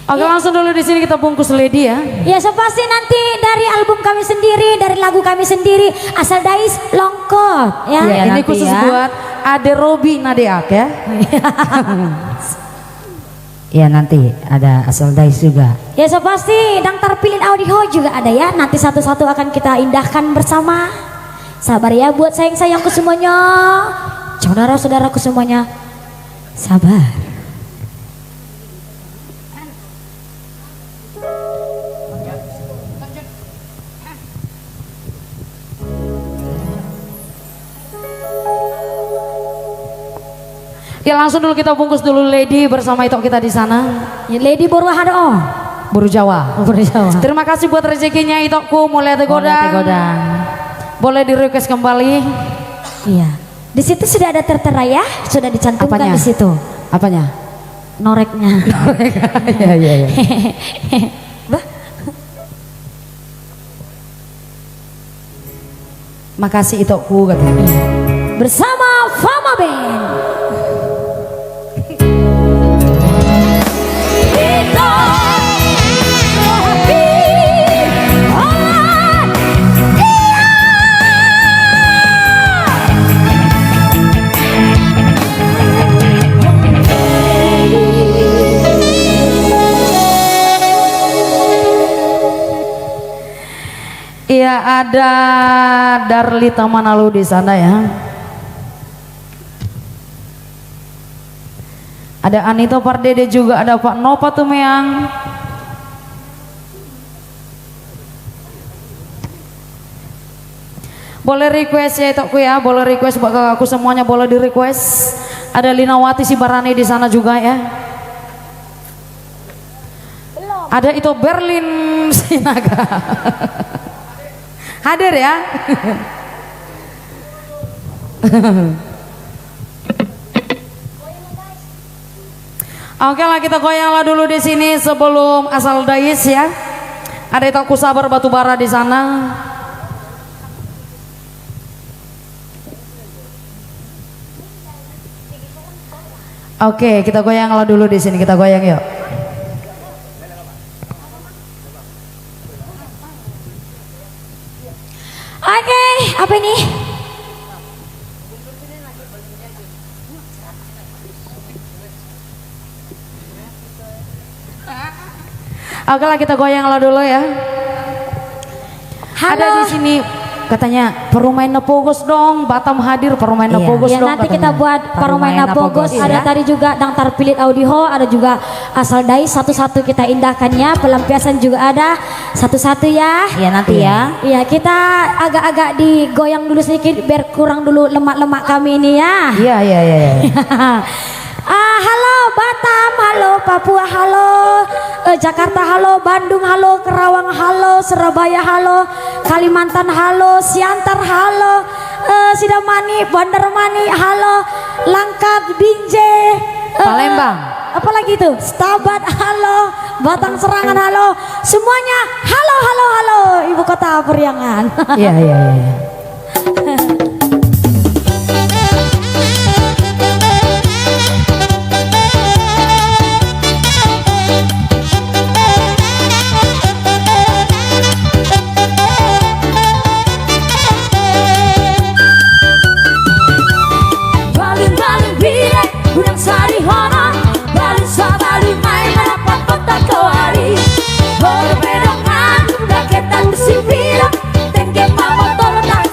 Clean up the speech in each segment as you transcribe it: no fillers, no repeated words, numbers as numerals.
Oke, langsung dulu di sini kita bungkus Lady ya. Ya, so pasti nanti dari album kami sendiri, dari lagu kami sendiri, Asal Dais Longkot ya. Ya, ini khusus ya. buat Ade Robi Nadeak ya. Ya nanti ada Asal Dais juga. Ya, so pasti Dang Tarpilin Audio juga ada ya. Nanti satu-satu akan kita indahkan bersama. Sabar ya buat sayang-sayangku semuanya, saudara-saudaraku semuanya. Sabar. Ya, langsung dulu kita bungkus dulu Lady bersama itu kita di sana. Ya, Lady Borwahado. Buru Jawa. Buru Jawa. Terima kasih buat rezekinya Itokku mulai tegodang. Boleh di request kembali. Iya. Di situ sudah ada tertera ya, sudah dicantumkan Apanya? di situ. Apanya? Noreknya. Iya iya iya. Bah. Makasih Itokku katanya. Bersama Fama Band. Iya, ada Darlita Manalu di sana ya. Ada Anito Pardede juga, ada Pak Nova Tumeang. Boleh request ya Itokku ya, boleh request buat kakakku semuanya, boleh di request. Ada Linawati Sibarani di sana juga ya. Ada itu Berlin Sinaga. Hadir ya. Oke lah, kita goyanglah dulu di sini sebelum Asal Dais ya. Ada Itokku Sabar Batubara di sana. Oke, kita goyanglah dulu di sini, kita goyang yuk. Oke, apa ini? Oke lah, kita goyanglah dulu ya. Halo. Ada di sini katanya Perumain Nepogos dong, Batam hadir Perumain Nepogos Ya, dong. nanti katanya. kita buat Paromena Pogos. Iya. Ada tadi juga Dang Tarpilit Audio, ada juga Asal Dais, satu-satu kita indahkannya. Pelampiasan juga ada satu-satu ya. Ya nanti ya. Iya, kita agak-agak digoyang dulu sedikit biar kurang dulu lemak-lemak kami ini ya. Iya iya iya. Halo Batam, halo Papua, halo Jakarta, halo Bandung, halo Kerawang, halo Surabaya, halo Kalimantan, halo Siantar, halo Sidamani, Bandar Mani, halo Langkat, Binjai, Palembang. apalagi itu Stabat, halo Batang Serangan, halo semuanya, halo halo halo Ibu Kota Periangan. Iya iya iya. Baling-baling bile, udang sari hona, baling sabali main merapat kota kawari. Berbedongan, udah ketan besi bila, tengke motor tak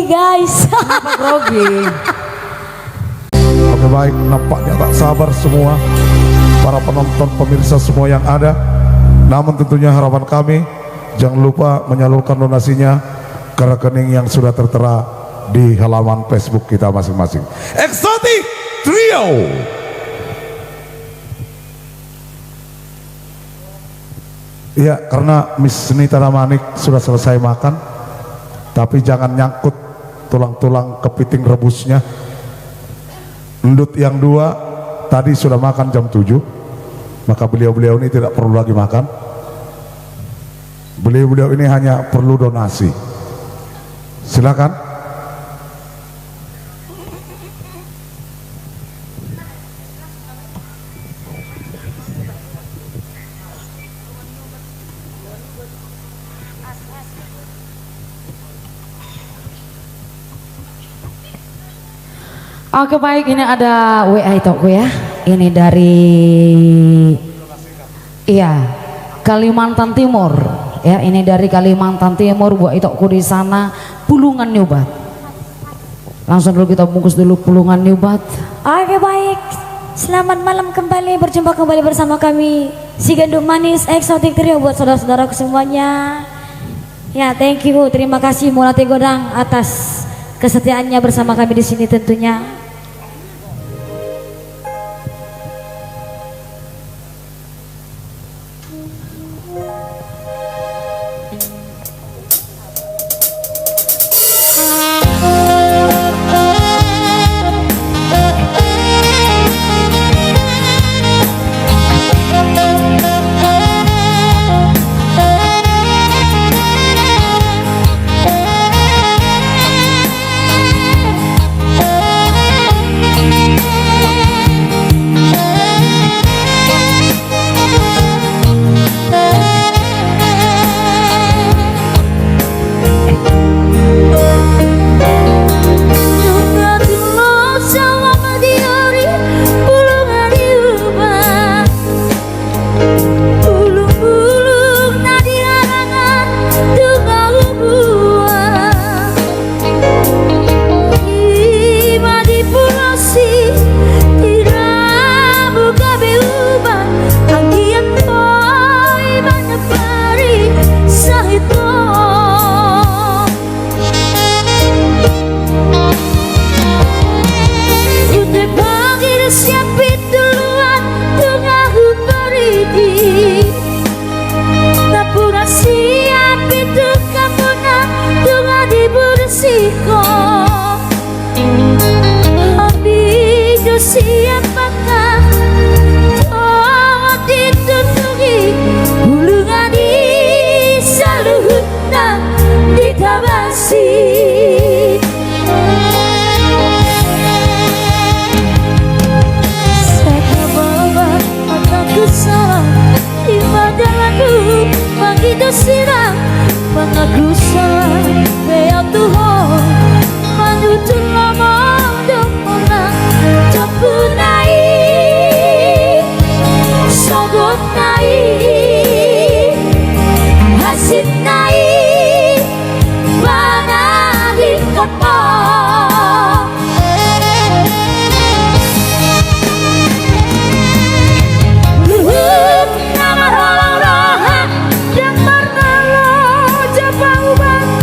guys. Kenapa grogi? Oke baik, nampaknya tak sabar semua para penonton pemirsa semua yang ada. Namun tentunya harapan kami jangan lupa menyalurkan donasinya ke rekening yang sudah tertera di halaman Facebook kita masing-masing. Exotic Trio. Iya, karena Miss Nita Damanik sudah selesai makan, tapi jangan nyangkut tulang-tulang kepiting rebusnya. Endut yang dua tadi sudah makan jam 7, maka beliau-beliau ini tidak perlu lagi makan. Beliau-beliau ini hanya perlu donasi. Silakan. Oke baik, ini ada WA itu ya. Ini dari Kalimantan Timur. Ya, ini dari Kalimantan Timur buat itokku di sana pulungan nyobat. Langsung dulu kita bungkus dulu pulungan nyobat. Oke baik, selamat malam kembali, berjumpa kembali bersama kami si Gandum Manis Exotic Trio buat saudara-saudaraku semuanya. Ya, thank you, terima kasih Mulati Godang atas kesetiaannya bersama kami di sini tentunya. Siapakah oh dituntungi hulungan di saluhutna ditabasi sakabawa mataku salah di madaku begitu sirah mengaku salah bea Tuhan manutun lama domona punai sogot nai hasil nai banahi kopo luhut nama rolang roha dan marnalo japa uban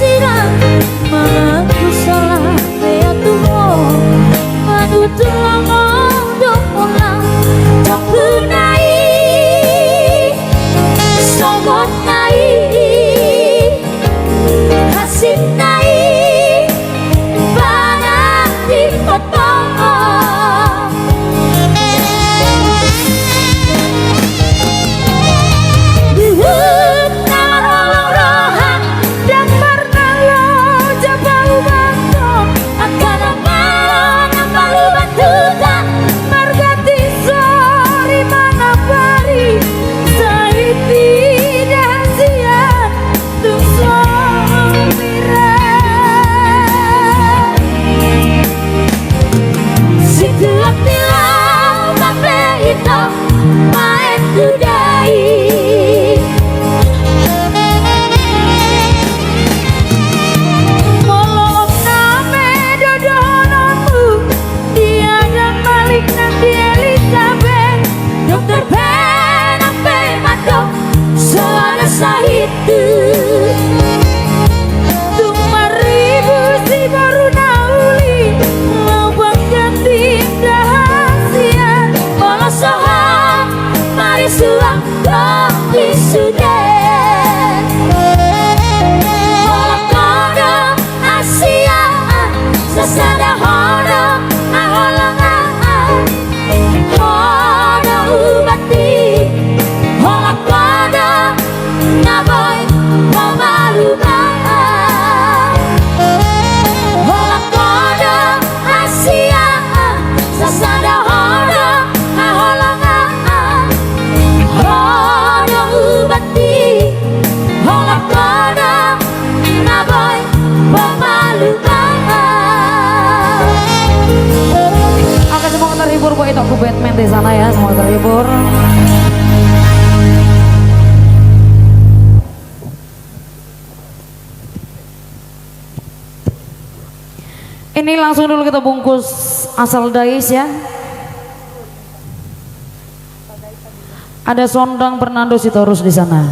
silang mengaku salah ya Tuhan manutu ngomong pulang tak punai sogot nai hasib nai panas di potong itu aku Batman di sana ya, semoga terhibur. Ini langsung dulu kita bungkus asal dais ya. Ada Sondang Fernando Sitorus di sana.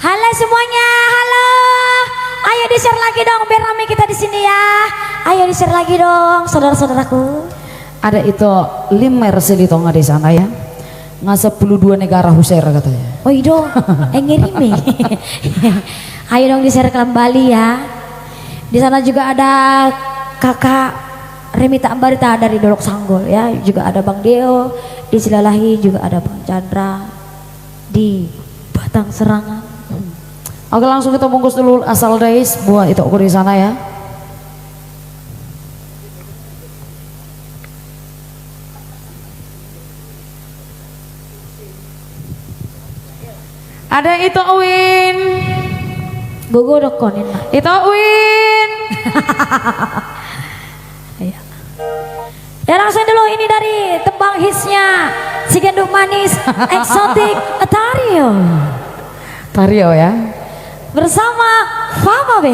Halo semuanya, halo. Ayo di-share lagi dong biar rame kita di sini ya. Ayo di-share lagi dong, saudara-saudaraku. Ada itu Limer Selitonga di sana ya. Ngasep 12 negara Husair katanya. Oh ido, ngirimi. Ayo dong di-share kembali ya. Di sana juga ada kakak Remita Ambarita dari Dolok Sanggol ya. Juga ada Bang Deo di Silalahi, juga ada Bang Chandra di Batang Serangan. Oke, langsung kita bungkus dulu asal dais buat itu aku di sana ya. Ada itu Win. Bogo dokonin lah. Itu Win. Ya. Ya langsung dulu ini dari tembang hitsnya Si Gendut Manis Eksotik Tario. Tario ya. Bersama Fama B.